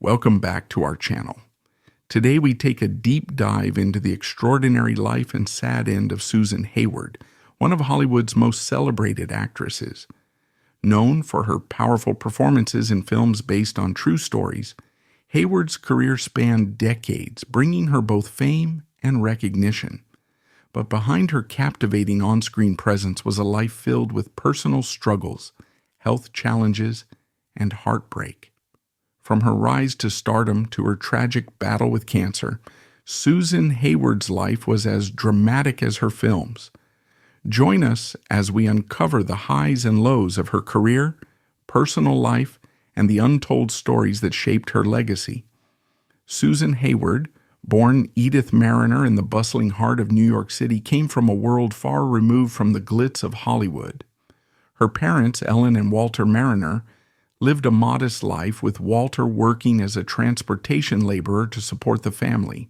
Welcome back to our channel. Today we take a deep dive into the extraordinary life and sad end of Susan Hayward, one of Hollywood's most celebrated actresses. Known for her powerful performances in films based on true stories, Hayward's career spanned decades, bringing her both fame and recognition. But behind her captivating on-screen presence was a life filled with personal struggles, health challenges, and heartbreak. From her rise to stardom to her tragic battle with cancer, Susan Hayward's life was as dramatic as her films. Join us as we uncover the highs and lows of her career, personal life, and the untold stories that shaped her legacy. Susan Hayward, born Edith Mariner in the bustling heart of New York City, came from a world far removed from the glitz of Hollywood. Her parents, Ellen and Walter Mariner, lived a modest life, with Walter working as a transportation laborer to support the family.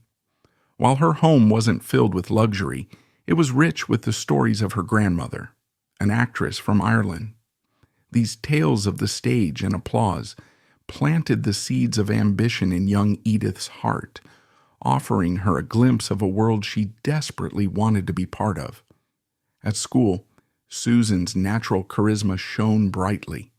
While her home wasn't filled with luxury, it was rich with the stories of her grandmother, an actress from Ireland. These tales of the stage and applause planted the seeds of ambition in young Edith's heart, offering her a glimpse of a world she desperately wanted to be part of. At school, Susan's natural charisma shone brightly.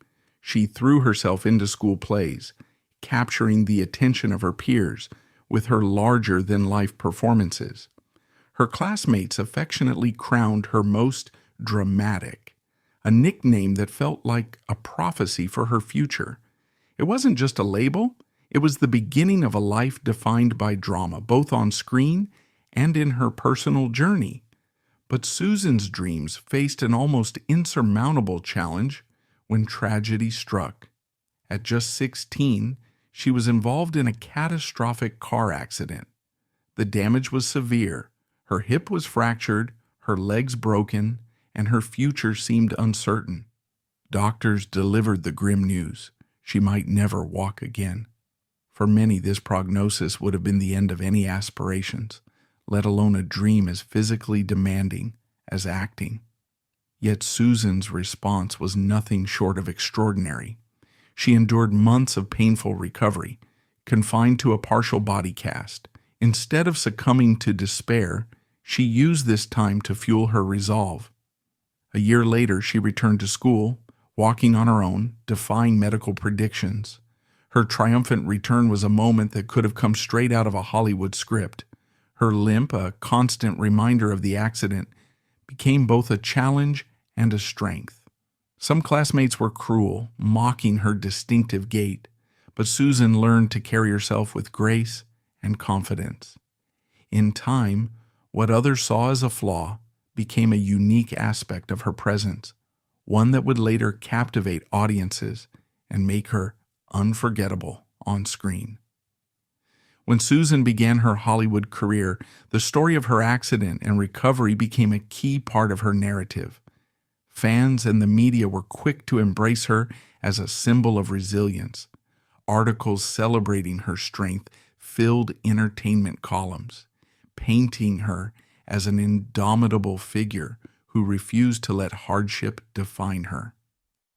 She threw herself into school plays, capturing the attention of her peers with her larger-than-life performances. Her classmates affectionately crowned her most dramatic, a nickname that felt like a prophecy for her future. It wasn't just a label, it was the beginning of a life defined by drama, both on screen and in her personal journey. But Susan's dreams faced an almost insurmountable challenge when tragedy struck. At just 16, she was involved in a catastrophic car accident. The damage was severe. Her hip was fractured, her legs broken, and her future seemed uncertain. Doctors delivered the grim news: she might never walk again. For many, this prognosis would have been the end of any aspirations, let alone a dream as physically demanding as acting. Yet Susan's response was nothing short of extraordinary. She endured months of painful recovery, confined to a partial body cast. Instead of succumbing to despair, she used this time to fuel her resolve. A year later, she returned to school, walking on her own, defying medical predictions. Her triumphant return was a moment that could have come straight out of a Hollywood script. Her limp, a constant reminder of the accident, became both a challenge and a strength. Some classmates were cruel, mocking her distinctive gait, but Susan learned to carry herself with grace and confidence. In time, what others saw as a flaw became a unique aspect of her presence, one that would later captivate audiences and make her unforgettable on screen. When Susan began her Hollywood career, the story of her accident and recovery became a key part of her narrative. Fans and the media were quick to embrace her as a symbol of resilience. Articles celebrating her strength filled entertainment columns, painting her as an indomitable figure who refused to let hardship define her.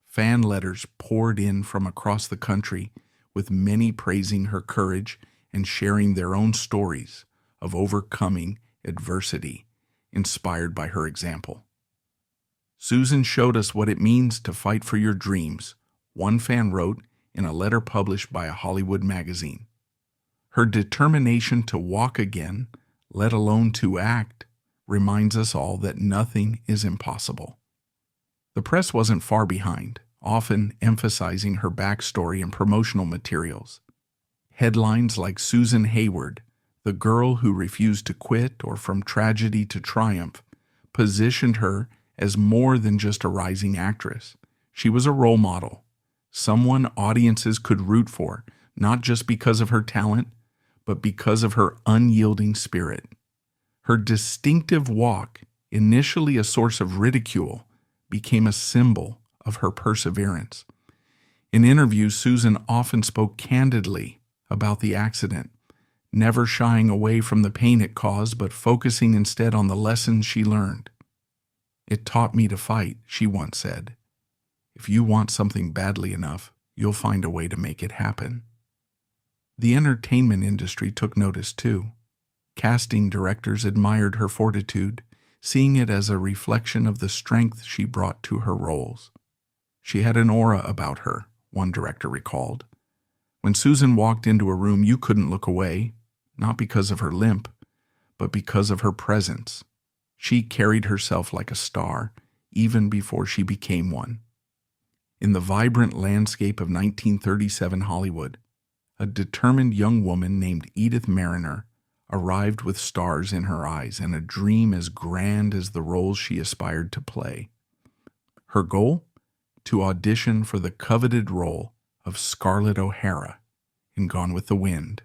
Fan letters poured in from across the country, with many praising her courage and sharing their own stories of overcoming adversity, inspired by her example. Susan showed us what it means to fight for your dreams, one fan wrote in a letter published by a Hollywood magazine. Her determination to walk again, let alone to act, reminds us all that nothing is impossible. The press wasn't far behind, often emphasizing her backstory and promotional materials. Headlines like "Susan Hayward, the girl who refused to quit," or "From Tragedy to Triumph," positioned her as more than just a rising actress. She was a role model, someone audiences could root for, not just because of her talent, but because of her unyielding spirit. Her distinctive walk, initially a source of ridicule, became a symbol of her perseverance. In interviews, Susan often spoke candidly about the accident, never shying away from the pain it caused, but focusing instead on the lessons she learned. "It taught me to fight," she once said. "If you want something badly enough, you'll find a way to make it happen." The entertainment industry took notice too. Casting directors admired her fortitude, seeing it as a reflection of the strength she brought to her roles. She had an aura about her, one director recalled. When Susan walked into a room, you couldn't look away, not because of her limp, but because of her presence. She carried herself like a star, even before she became one. In the vibrant landscape of 1937 Hollywood, a determined young woman named Edith Mariner arrived with stars in her eyes and a dream as grand as the roles she aspired to play. Her goal? To audition for the coveted role of Scarlett O'Hara in Gone with the Wind.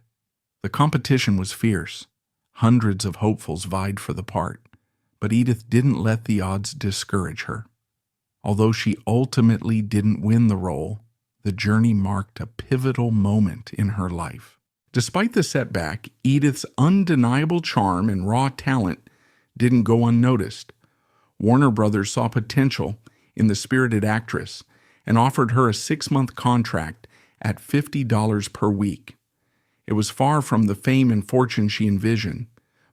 The competition was fierce. Hundreds of hopefuls vied for the part, but Edith didn't let the odds discourage her. Although she ultimately didn't win the role, the journey marked a pivotal moment in her life. Despite the setback, Edith's undeniable charm and raw talent didn't go unnoticed. Warner Brothers saw potential in the spirited actress and offered her a 6-month contract at $50 per week. It was far from the fame and fortune she envisioned,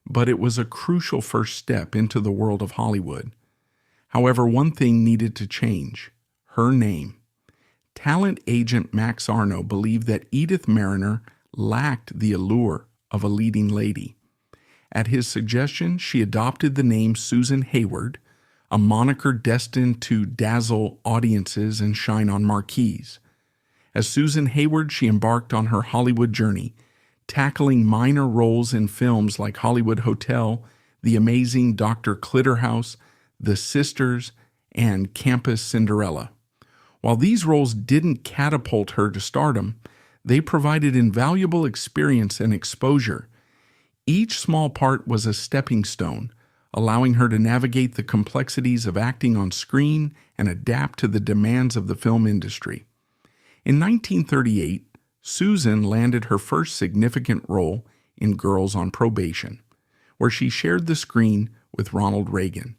but it was a crucial first step into the world of Hollywood. However, one thing needed to change: her name. Talent agent Max Arno believed that Edith Mariner lacked the allure of a leading lady. At his suggestion, she adopted the name Susan Hayward, a moniker destined to dazzle audiences and shine on marquees. As Susan Hayward, she embarked on her Hollywood journey, tackling minor roles in films like Hollywood Hotel, The Amazing Dr. Clitterhouse, The Sisters, and Campus Cinderella. While these roles didn't catapult her to stardom, they provided invaluable experience and exposure. Each small part was a stepping stone, allowing her to navigate the complexities of acting on screen and adapt to the demands of the film industry. In 1938, Susan landed her first significant role in Girls on Probation, where she shared the screen with Ronald Reagan.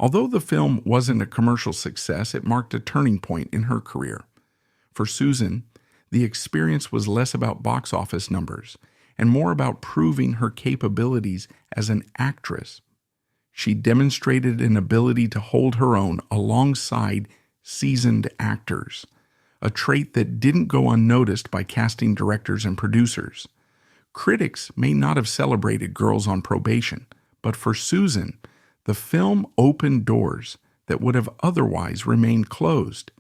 Although the film wasn't a commercial success, it marked a turning point in her career. For Susan, the experience was less about box office numbers and more about proving her capabilities as an actress. She demonstrated an ability to hold her own alongside seasoned actors, a trait that didn't go unnoticed by casting directors and producers. Critics may not have celebrated Girls on Probation, but for Susan, the film opened doors that would have otherwise remained closed.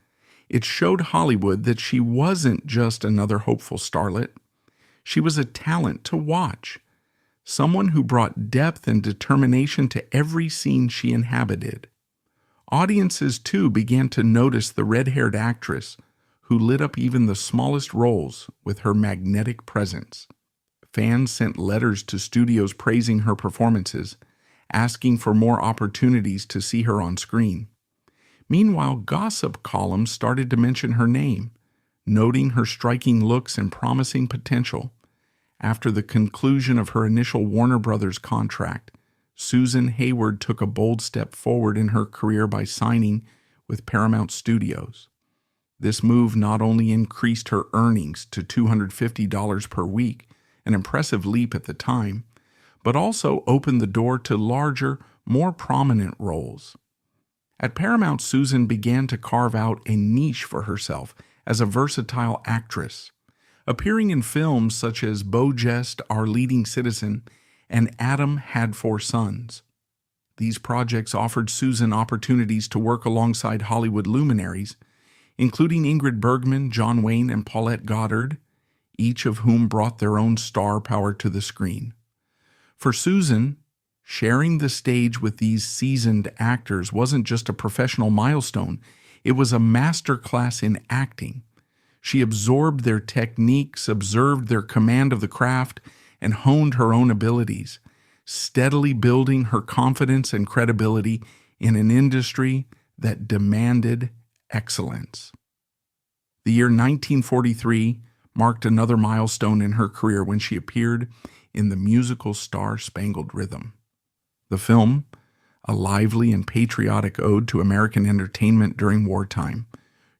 It showed Hollywood that she wasn't just another hopeful starlet. She was a talent to watch, someone who brought depth and determination to every scene she inhabited. Audiences, too, began to notice the red-haired actress who lit up even the smallest roles with her magnetic presence. Fans sent letters to studios praising her performances, asking for more opportunities to see her on screen. Meanwhile, gossip columns started to mention her name, noting her striking looks and promising potential. After the conclusion of her initial Warner Brothers contract, Susan Hayward took a bold step forward in her career by signing with Paramount Studios. This move not only increased her earnings to $250 per week, an impressive leap at the time, but also opened the door to larger, more prominent roles. At Paramount, Susan began to carve out a niche for herself as a versatile actress, appearing in films such as Brightest, Our Leading Citizen, and Adam Had Four Sons. These projects offered Susan opportunities to work alongside Hollywood luminaries, including Ingrid Bergman, John Wayne, and Paulette Goddard, each of whom brought their own star power to the screen. For Susan, sharing the stage with these seasoned actors wasn't just a professional milestone, it was a masterclass in acting. She absorbed their techniques, observed their command of the craft, and honed her own abilities, steadily building her confidence and credibility in an industry that demanded excellence. The year 1943 marked another milestone in her career when she appeared in the musical Star-Spangled Rhythm. The film, a lively and patriotic ode to American entertainment during wartime,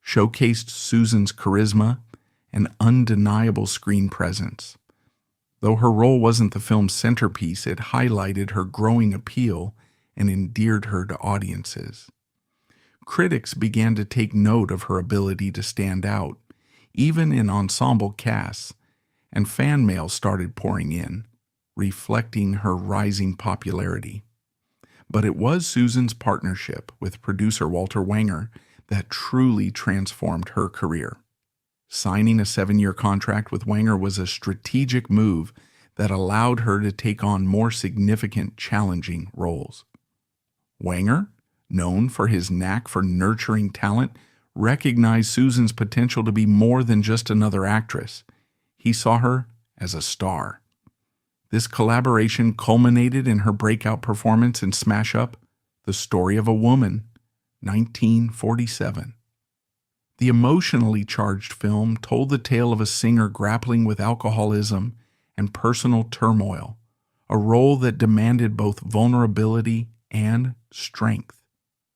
showcased Susan's charisma and undeniable screen presence. Though her role wasn't the film's centerpiece, it highlighted her growing appeal and endeared her to audiences. Critics began to take note of her ability to stand out, even in ensemble casts, and fan mail started pouring in, reflecting her rising popularity. But it was Susan's partnership with producer Walter Wanger that truly transformed her career. Signing a 7-year contract with Wanger was a strategic move that allowed her to take on more significant, challenging roles. Wanger, known for his knack for nurturing talent, recognized Susan's potential to be more than just another actress. He saw her as a star. This collaboration culminated in her breakout performance in Smash Up, The Story of a Woman, 1947. The emotionally charged film told the tale of a singer grappling with alcoholism and personal turmoil, a role that demanded both vulnerability and strength.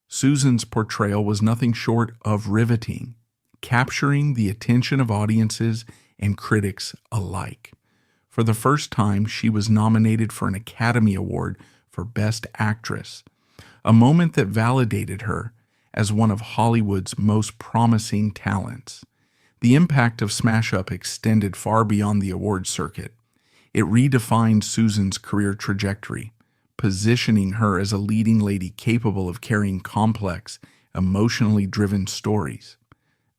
Susan's portrayal was nothing short of riveting, capturing the attention of audiences and critics alike. For the first time, she was nominated for an Academy Award for Best Actress, a moment that validated her as one of Hollywood's most promising talents. The impact of Smash Up extended far beyond the awards circuit. It redefined Susan's career trajectory, positioning her as a leading lady capable of carrying complex, emotionally driven stories.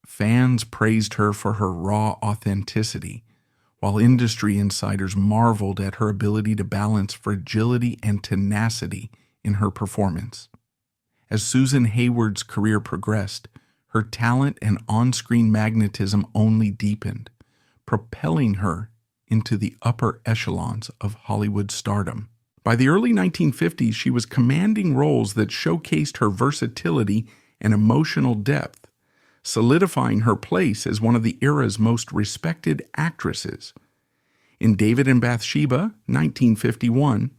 Fans praised her for her raw authenticity, while industry insiders marveled at her ability to balance fragility and tenacity in her performance. As Susan Hayward's career progressed, her talent and on-screen magnetism only deepened, propelling her into the upper echelons of Hollywood stardom. By the early 1950s, she was commanding roles that showcased her versatility and emotional depth, solidifying her place as one of the era's most respected actresses. In David and Bathsheba, 1951,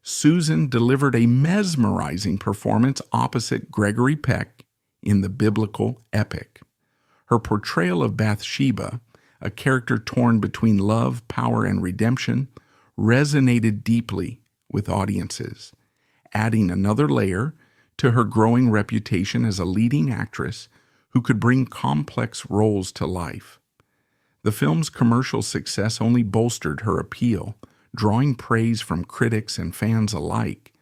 Susan delivered a mesmerizing performance opposite Gregory Peck in the biblical epic. Her portrayal of Bathsheba, a character torn between love, power, and redemption, resonated deeply with audiences, adding another layer to her growing reputation as a leading actress who could bring complex roles to life. The film's commercial success only bolstered her appeal, drawing praise from critics and fans alike.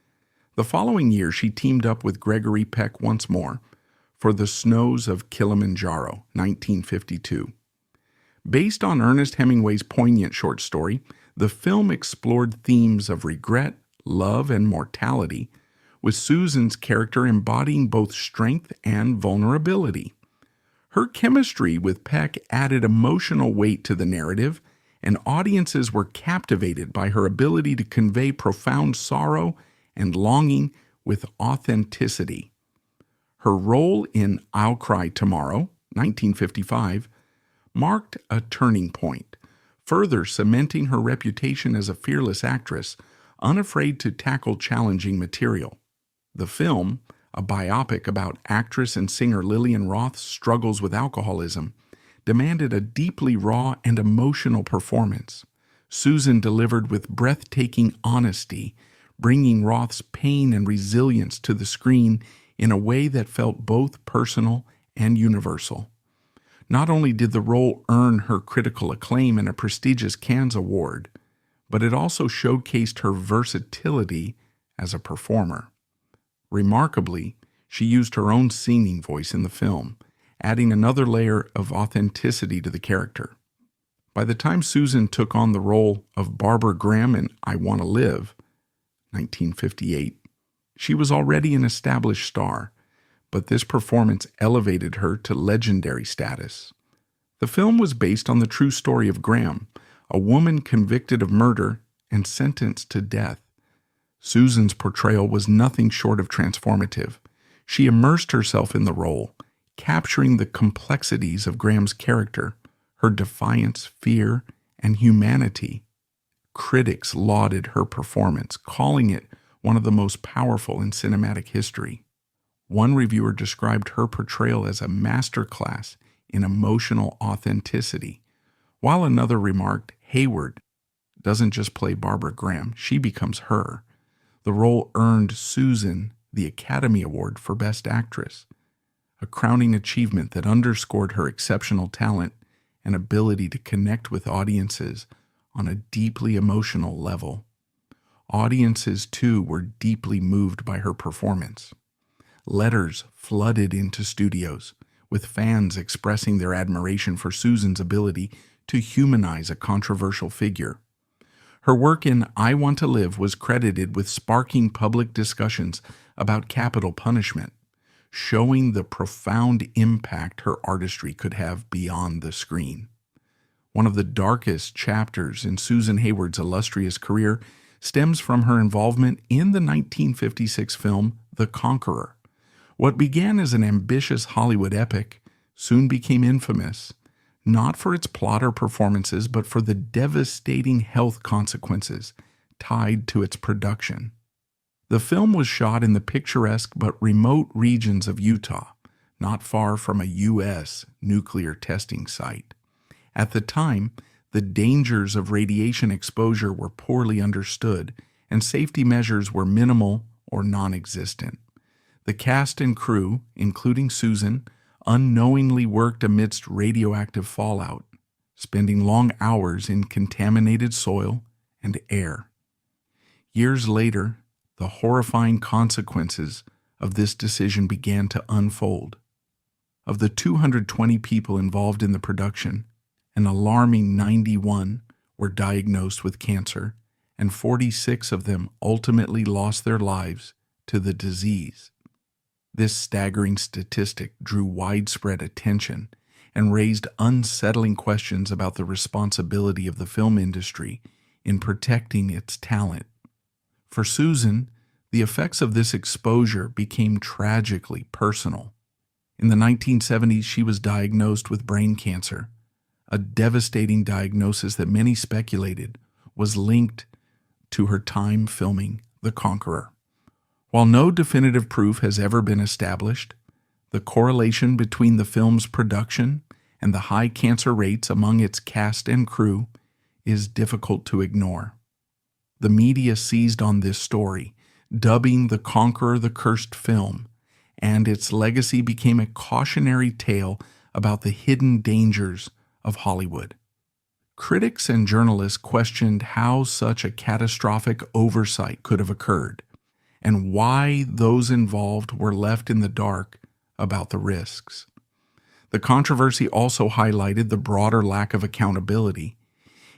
The following year, she teamed up with Gregory Peck once more for The Snows of Kilimanjaro, 1952. Based on Ernest Hemingway's poignant short story, the film explored themes of regret, love, and mortality, with Susan's character embodying both strength and vulnerability. Her chemistry with Peck added emotional weight to the narrative, and audiences were captivated by her ability to convey profound sorrow and longing with authenticity. Her role in I'll Cry Tomorrow, 1955, marked a turning point, further cementing her reputation as a fearless actress, unafraid to tackle challenging material. The film, a biopic about actress and singer Lillian Roth's struggles with alcoholism, demanded a deeply raw and emotional performance. Susan delivered with breathtaking honesty, bringing Roth's pain and resilience to the screen in a way that felt both personal and universal. Not only did the role earn her critical acclaim and a prestigious Cannes Award, but it also showcased her versatility as a performer. Remarkably, she used her own singing voice in the film, adding another layer of authenticity to the character. By the time Susan took on the role of Barbara Graham in I Want to Live, 1958, she was already an established star, but this performance elevated her to legendary status. The film was based on the true story of Graham, a woman convicted of murder and sentenced to death. Susan's portrayal was nothing short of transformative. She immersed herself in the role, capturing the complexities of Graham's character, her defiance, fear, and humanity. Critics lauded her performance, calling it one of the most powerful in cinematic history. One reviewer described her portrayal as a masterclass in emotional authenticity, while another remarked, Hayward doesn't just play Barbara Graham, she becomes her. The role earned Susan the Academy Award for Best Actress, a crowning achievement that underscored her exceptional talent and ability to connect with audiences on a deeply emotional level. Audiences, too, were deeply moved by her performance. Letters flooded into studios, with fans expressing their admiration for Susan's ability to humanize a controversial figure. Her work in I Want to Live was credited with sparking public discussions about capital punishment, showing the profound impact her artistry could have beyond the screen. One of the darkest chapters in Susan Hayward's illustrious career stems from her involvement in the 1956 film The Conqueror. What began as an ambitious Hollywood epic soon became infamous, not for its plot or performances, but for the devastating health consequences tied to its production. The film was shot in the picturesque but remote regions of Utah, not far from a U.S. nuclear testing site. At the time, the dangers of radiation exposure were poorly understood, and safety measures were minimal or non-existent. The cast and crew, including Susan, unknowingly worked amidst radioactive fallout, spending long hours in contaminated soil and air. Years later, the horrifying consequences of this decision began to unfold. Of the 220 people involved in the production, an alarming 91 were diagnosed with cancer, and 46 of them ultimately lost their lives to the disease. This staggering statistic drew widespread attention and raised unsettling questions about the responsibility of the film industry in protecting its talent. For Susan, the effects of this exposure became tragically personal. In the 1970s, she was diagnosed with brain cancer, a devastating diagnosis that many speculated was linked to her time filming The Conqueror. While no definitive proof has ever been established, the correlation between the film's production and the high cancer rates among its cast and crew is difficult to ignore. The media seized on this story, dubbing The Conqueror the cursed film, and its legacy became a cautionary tale about the hidden dangers of Hollywood. Critics and journalists questioned how such a catastrophic oversight could have occurred, and why those involved were left in the dark about the risks. The controversy also highlighted the broader lack of accountability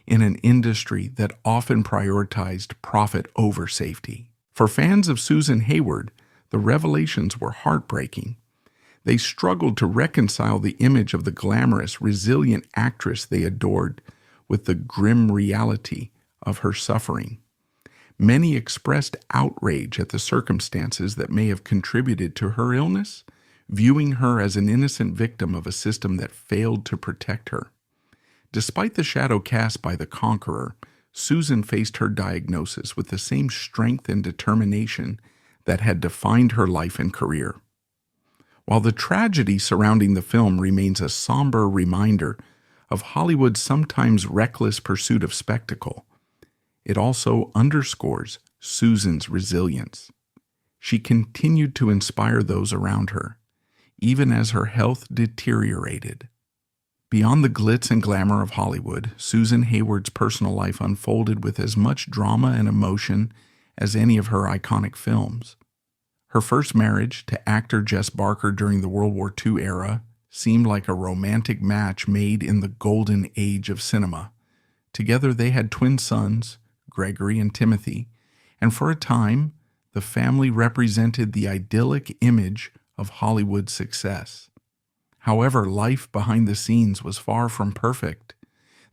in an industry that often prioritized profit over safety. For fans of Susan Hayward, the revelations were heartbreaking. They struggled to reconcile the image of the glamorous, resilient actress they adored with the grim reality of her suffering. Many expressed outrage at the circumstances that may have contributed to her illness, viewing her as an innocent victim of a system that failed to protect her. Despite the shadow cast by The Conqueror, Susan faced her diagnosis with the same strength and determination that had defined her life and career. While the tragedy surrounding the film remains a somber reminder of Hollywood's sometimes reckless pursuit of spectacle, it also underscores Susan's resilience. She continued to inspire those around her, even as her health deteriorated. Beyond the glitz and glamour of Hollywood, Susan Hayward's personal life unfolded with as much drama and emotion as any of her iconic films. Her first marriage to actor Jess Barker during the World War II era seemed like a romantic match made in the golden age of cinema. Together they had twin sons, Gregory and Timothy, and for a time, the family represented the idyllic image of Hollywood success. However, life behind the scenes was far from perfect.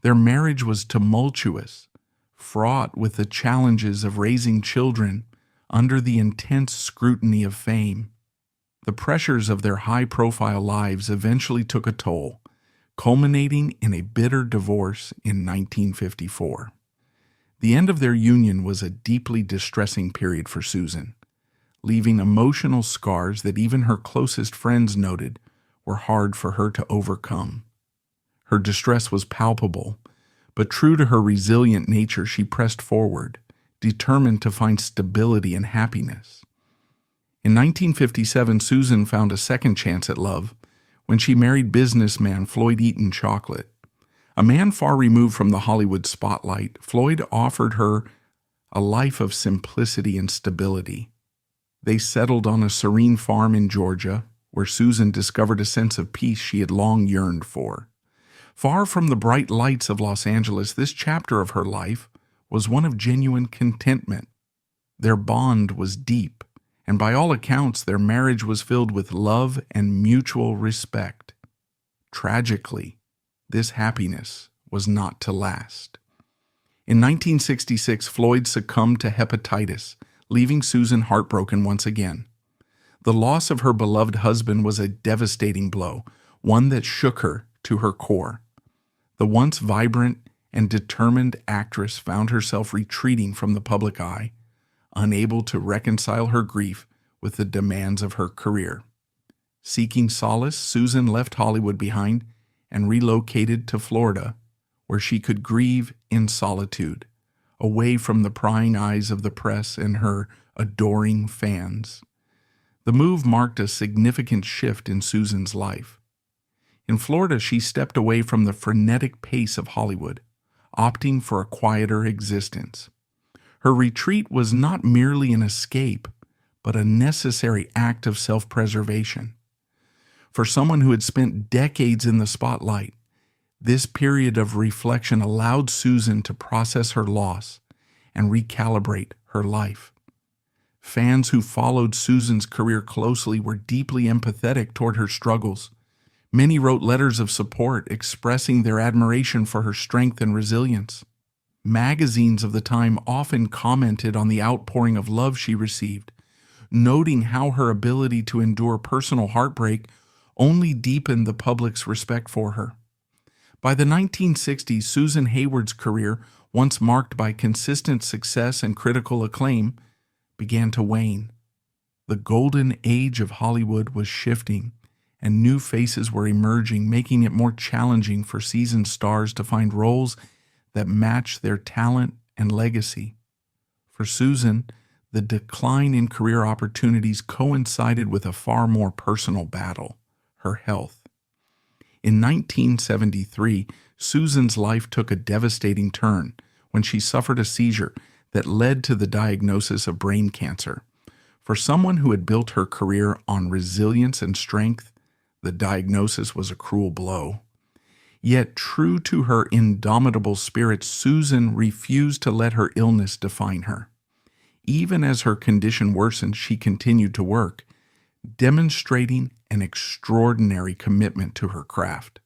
Their marriage was tumultuous, fraught with the challenges of raising children under the intense scrutiny of fame. The pressures of their high-profile lives eventually took a toll, culminating in a bitter divorce in 1954. The end of their union was a deeply distressing period for Susan, leaving emotional scars that even her closest friends noted were hard for her to overcome. Her distress was palpable, but true to her resilient nature, she pressed forward, determined to find stability and happiness. In 1957, Susan found a second chance at love when she married businessman Floyd Eaton Chocolate. A man far removed from the Hollywood spotlight, Floyd offered her a life of simplicity and stability. They settled on a serene farm in Georgia, where Susan discovered a sense of peace she had long yearned for. Far from the bright lights of Los Angeles, this chapter of her life was one of genuine contentment. Their bond was deep, and by all accounts, their marriage was filled with love and mutual respect. Tragically, this happiness was not to last. In 1966, Floyd succumbed to hepatitis, leaving Susan heartbroken once again. The loss of her beloved husband was a devastating blow, one that shook her to her core. The once vibrant and determined actress found herself retreating from the public eye, unable to reconcile her grief with the demands of her career. Seeking solace, Susan left Hollywood behind and relocated to Florida, where she could grieve in solitude, away from the prying eyes of the press and her adoring fans. The move marked a significant shift in Susan's life. In Florida, she stepped away from the frenetic pace of Hollywood, opting for a quieter existence. Her retreat was not merely an escape, but a necessary act of self-preservation. For someone who had spent decades in the spotlight, this period of reflection allowed Susan to process her loss and recalibrate her life. Fans who followed Susan's career closely were deeply empathetic toward her struggles. Many wrote letters of support expressing their admiration for her strength and resilience. Magazines of the time often commented on the outpouring of love she received, noting how her ability to endure personal heartbreak only deepened the public's respect for her. By the 1960s, Susan Hayward's career, once marked by consistent success and critical acclaim, began to wane. The golden age of Hollywood was shifting, and new faces were emerging, making it more challenging for seasoned stars to find roles that match their talent and legacy. For Susan, the decline in career opportunities coincided with a far more personal battle: her health. In 1973, Susan's life took a devastating turn when she suffered a seizure that led to the diagnosis of brain cancer. For someone who had built her career on resilience and strength, the diagnosis was a cruel blow. Yet, true to her indomitable spirit, Susan refused to let her illness define her. Even as her condition worsened, she continued to work, demonstrating an extraordinary commitment to her craft.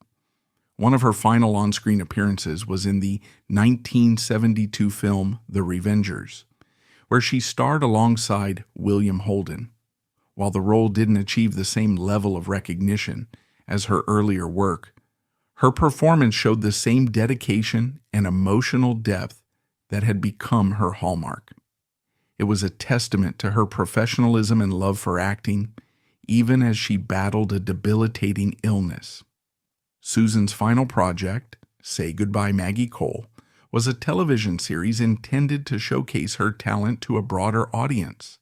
One of her final on-screen appearances was in the 1972 film The Revengers, where she starred alongside William Holden. While the role didn't achieve the same level of recognition as her earlier work, her performance showed the same dedication and emotional depth that had become her hallmark. It was a testament to her professionalism and love for acting, even as she battled a debilitating illness. Susan's final project, Say Goodbye, Maggie Cole, was a television series intended to showcase her talent to a broader audience.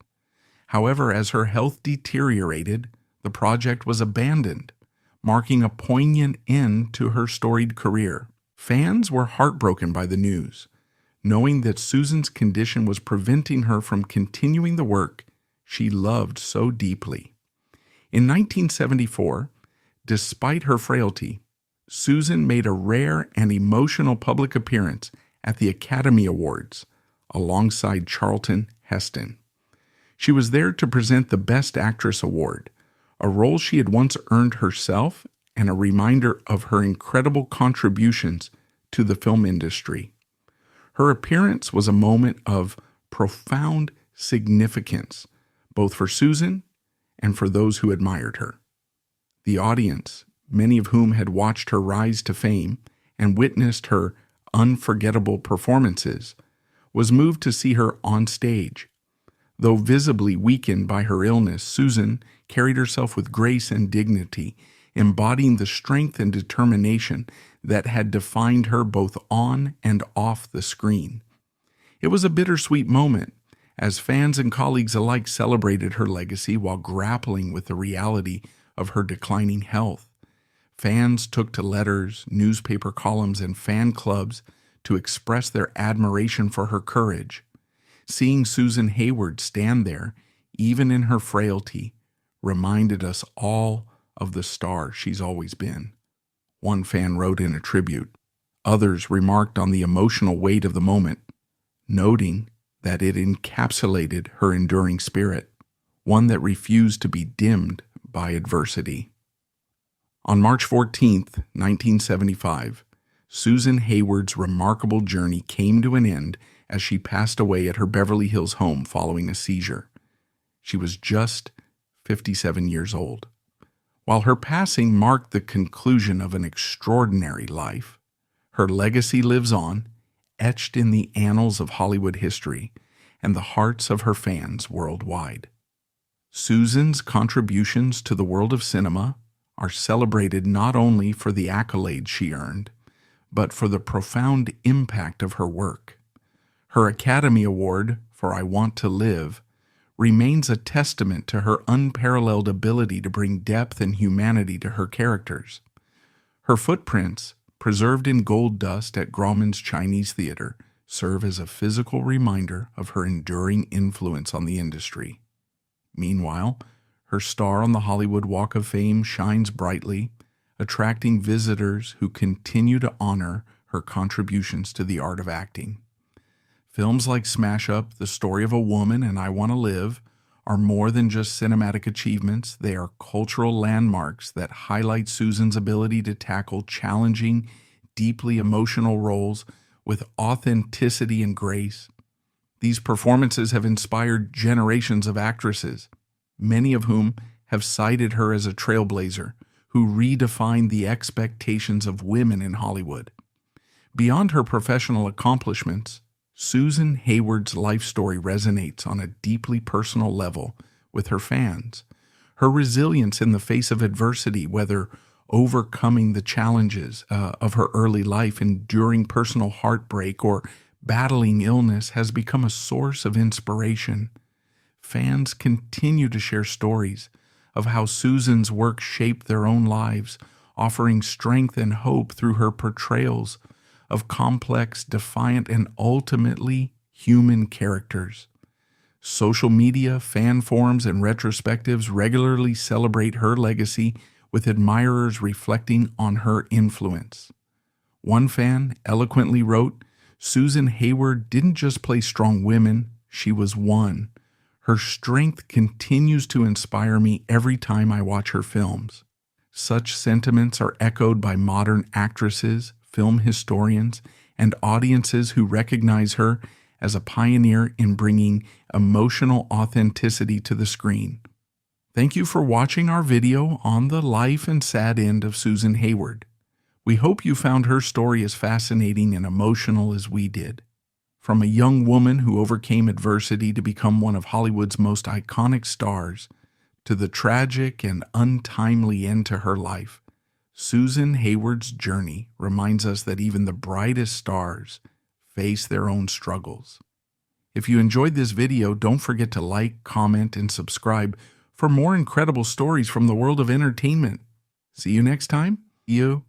However, as her health deteriorated, the project was abandoned, marking a poignant end to her storied career. Fans were heartbroken by the news, knowing that Susan's condition was preventing her from continuing the work she loved so deeply. In 1974, despite her frailty, Susan made a rare and emotional public appearance at the Academy Awards alongside Charlton Heston. She was there to present the Best Actress Award, a role she had once earned herself and a reminder of her incredible contributions to the film industry. Her appearance was a moment of profound significance, both for Susan and for those who admired her. The audience, many of whom had watched her rise to fame and witnessed her unforgettable performances, was moved to see her on stage. Though visibly weakened by her illness, Susan carried herself with grace and dignity, embodying the strength and determination that had defined her both on and off the screen. It was a bittersweet moment, as fans and colleagues alike celebrated her legacy while grappling with the reality of her declining health. Fans took to letters, newspaper columns, and fan clubs to express their admiration for her courage. Seeing Susan Hayward stand there, even in her frailty, reminded us all of the star she's always been. One fan wrote in a tribute. Others remarked on the emotional weight of the moment, noting that it encapsulated her enduring spirit, one that refused to be dimmed by adversity. On March 14, 1975, Susan Hayward's remarkable journey came to an end as she passed away at her Beverly Hills home following a seizure. She was just 57 years old. While her passing marked the conclusion of an extraordinary life, her legacy lives on, etched in the annals of Hollywood history and the hearts of her fans worldwide. Susan's contributions to the world of cinema are celebrated not only for the accolades she earned, but for the profound impact of her work. Her Academy Award for I Want to Live remains a testament to her unparalleled ability to bring depth and humanity to her characters. Her footprints, preserved in gold dust at Grauman's Chinese Theater, serve as a physical reminder of her enduring influence on the industry. Meanwhile, her star on the Hollywood Walk of Fame shines brightly, attracting visitors who continue to honor her contributions to the art of acting. Films like Smash Up, The Story of a Woman, and I Want to Live are more than just cinematic achievements. They are cultural landmarks that highlight Susan's ability to tackle challenging, deeply emotional roles with authenticity and grace. These performances have inspired generations of actresses, many of whom have cited her as a trailblazer who redefined the expectations of women in Hollywood. Beyond her professional accomplishments, Susan Hayward's life story resonates on a deeply personal level with her fans. Her resilience in the face of adversity, whether overcoming the challenges of her early life, enduring personal heartbreak, or battling illness, has become a source of inspiration. Fans continue to share stories of how Susan's work shaped their own lives, offering strength and hope through her portrayals of complex, defiant, and ultimately human characters. Social media, fan forums, and retrospectives regularly celebrate her legacy, with admirers reflecting on her influence. One fan eloquently wrote, "Susan Hayward didn't just play strong women, she was one. Her strength continues to inspire me every time I watch her films." Such sentiments are echoed by modern actresses, film historians, and audiences who recognize her as a pioneer in bringing emotional authenticity to the screen. Thank you for watching our video on the life and sad end of Susan Hayward. We hope you found her story as fascinating and emotional as we did. From a young woman who overcame adversity to become one of Hollywood's most iconic stars, to the tragic and untimely end to her life, Susan Hayward's journey reminds us that even the brightest stars face their own struggles. If you enjoyed this video, don't forget to like, comment, and subscribe for more incredible stories from the world of entertainment. See you next time. You.